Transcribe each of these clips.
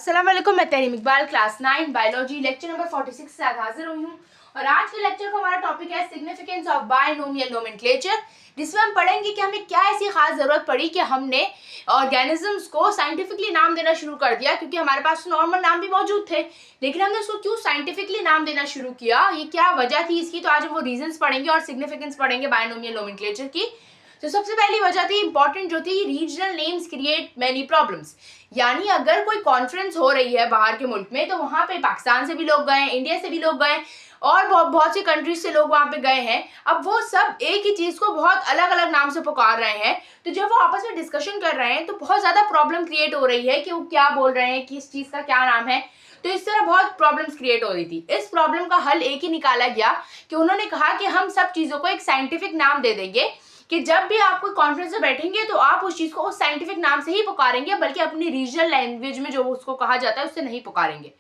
अस्सलाम वालेकुम, मैं Tahreem Iqbal class 9 biology lecture number 46 के साथ हाजिर हुई हूँ। और आज के लेक्चर का हमारा टॉपिक है सिग्निफिकेंस ऑफ बायनोमियल नोमेनक्लेचर, जिसमें हम पढ़ेंगे कि हमें क्या ऐसी खास ज़रूरत पड़ी कि हमने ऑर्गेनिजम्स को साइंटिफिकली नाम देना शुरू कर दिया। क्योंकि हमारे पास नॉर्मल नाम भी मौजूद थे, लेकिन हमने उसको क्यों साइंटिफिकली नाम देना शुरू किया, ये क्या वजह थी इसकी। तो आज हम वो रीजंस पढ़ेंगे और सिग्निफिकेंस पढ़ेंगे बायनोमियल नोमेनक्लेचर की। तो सबसे पहली वजह थी इंपॉर्टेंट, जो थी regional names create many problems. यानी अगर कोई कॉन्फ्रेंस हो रही है बाहर के मुल्क में, तो वहाँ पे पाकिस्तान से भी लोग गए, इंडिया से भी लोग गए और बहुत सी कंट्रीज से लोग वहाँ पे गए हैं। अब वो सब एक ही चीज़ को बहुत अलग अलग नाम से पुकार रहे हैं, तो जब वो आपस में डिस्कशन कर रहे हैं तो बहुत ज़्यादा प्रॉब्लम क्रिएट हो रही है कि वो क्या बोल रहे हैं, किस चीज़ का क्या नाम है। तो इस तरह बहुत प्रॉब्लम्स क्रिएट हो रही थी। इस प्रॉब्लम का हल एक ही निकाला गया कि उन्होंने कहा कि हम सब चीज़ों को एक साइंटिफिक नाम दे देंगे, कि जब भी आप कोई कॉन्फ्रेंस में बैठेंगे तो आप उस चीज़ को उस साइंटिफिक नाम से ही पुकारेंगे, बल्कि अपनी रीजनल लैंग्वेज में जो उसको कहा जाता है उससे नहीं पुकारेंगे।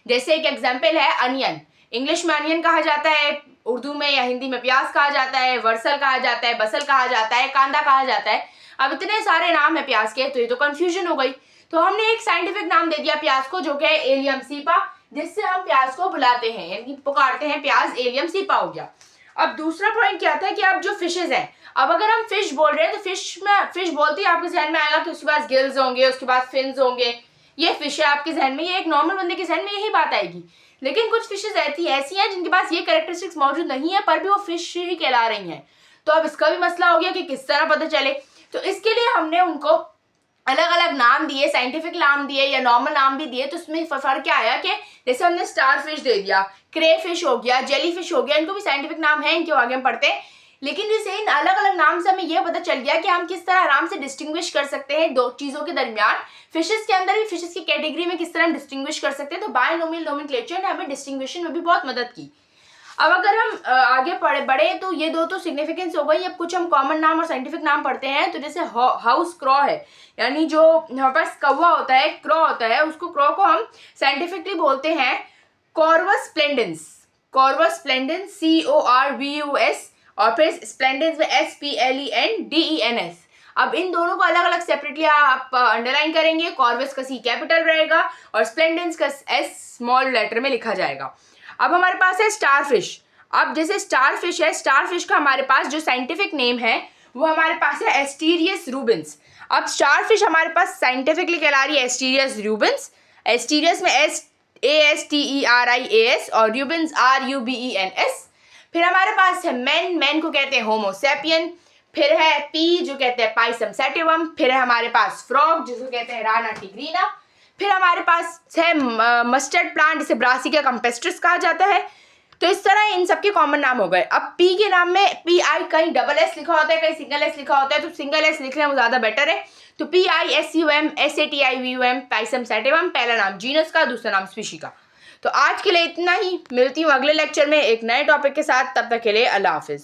जैसे एक एग्जांपल है अनियन। इंग्लिश में अनियन कहा जाता है, उर्दू में या हिंदी में प्याज कहा जाता है, वर्सल कहा जाता है, बसल कहा जाता है, कांदा कहा जाता है। अब इतने सारे नाम है प्याज के, तो ये तो कंफ्यूजन हो गई। तो हमने एक साइंटिफिक नाम दे दिया प्याज को, जो कि है एलियम सीपा, जिससे हम प्याज को बुलाते हैं, यानी पुकारते हैं प्याज। एलियम सीपा हो गया। अब दूसरा पॉइंट क्या था कि अब जो फिशेज हैं, अब अगर हम फिश बोल रहे हैं तो फिश बोलते ही आपके जहन में आएगा कि उसके पास गिल्स होंगे, उसके पास फिन्स होंगे, ये फिश है आपके जहन में। ये एक नॉर्मल बंदे के जहन में यही बात आएगी। लेकिन कुछ फिशेज ऐसी हैं जिनके पास ये कैरेक्टरिस्टिक्स मौजूद नहीं है, पर भी वो फिश ही कहला रही हैं। तो अब इसका भी मसला हो गया कि किस तरह पता चले। तो इसके लिए हमने उनको अलग अलग नाम दिए, साइंटिफिक नाम दिए या नॉर्मल नाम भी दिए। तो उसमें फर्क क्या आया कि जैसे हमने स्टार फिश दे दिया, क्रे फिश हो गया, जेली फिश हो गया, इनको भी साइंटिफिक नाम है, इनके आगे हम पढ़ते हैं। लेकिन जैसे इन अलग अलग नाम से हमें यह पता चल गया कि हम किस तरह आराम से डिस्टिंग्विश कर सकते हैं दो चीज़ों के दरमियान। फिशेस के अंदर भी फिशेस की कैटेगरी में किस तरह हम डिस्टिंग्विश कर सकते हैं। तो बायनोमियल नोमेनक्लेचर ने हमें डिस्टिंग्विशन में भी बहुत मदद की। अब अगर हम आगे बढ़े तो ये दो तो सिग्निफिकेंस हो गई। अब कुछ हम कॉमन नाम और साइंटिफिक नाम पढ़ते हैं। तो जैसे हाउस क्रॉ है, यानी जो हमारे पास कौवा होता है, क्रॉ होता है, उसको क्रॉ को हम साइंटिफिकली बोलते हैं Corvus splendens. Corvus splendens CORVUS, और फिर स्प्लेंडेंस में SPLENDENS। अब इन दोनों को अलग अलग सेपरेटली आप अंडरलाइन करेंगे। कॉर्वस का C कैपिटल रहेगा और स्प्लेंडेंस का S स्मॉल लेटर में लिखा जाएगा। अब हमारे पास है स्टारफिश। अब जैसे स्टारफिश है, स्टारफिश का हमारे पास जो साइंटिफिक नेम है वो हमारे पास है एस्टीरियस रूबिन्स। अब स्टारफिश हमारे पास साइंटिफिकली कहला रही है एस्टीरियस रूबिन्स। एस्टीरियस में ASTERIAS और रूबिन्स RUBENS। फिर हमारे पास है मैन को कहते हैं होमोसेपियन। फिर है पी जो कहते हैं पाइसम सैटिवम। फिर है हमारे पास फ्रॉग जिसको कहते हैं राना टिग्रीना। फिर हमारे पास है मस्टर्ड प्लांट, जिसे ब्रासिका कैम्पेस्ट्रिस कहा जाता है। तो इस तरह इन सबके कॉमन नाम हो गए। अब पी के नाम में PI कहीं डबल S लिखा होता है, कहीं सिंगल S लिखा होता है, तो सिंगल S लिख रहे हैं वो ज़्यादा बेटर है। तो PISUM SATIVUM पाइसम सैटिवम, पहला नाम जीनस का, दूसरा नाम स्पीशी का। तो आज के लिए इतना ही। मिलती हूँ अगले लेक्चर में एक नए टॉपिक के साथ। तब तक के लिए अल्लाह हाफिज़।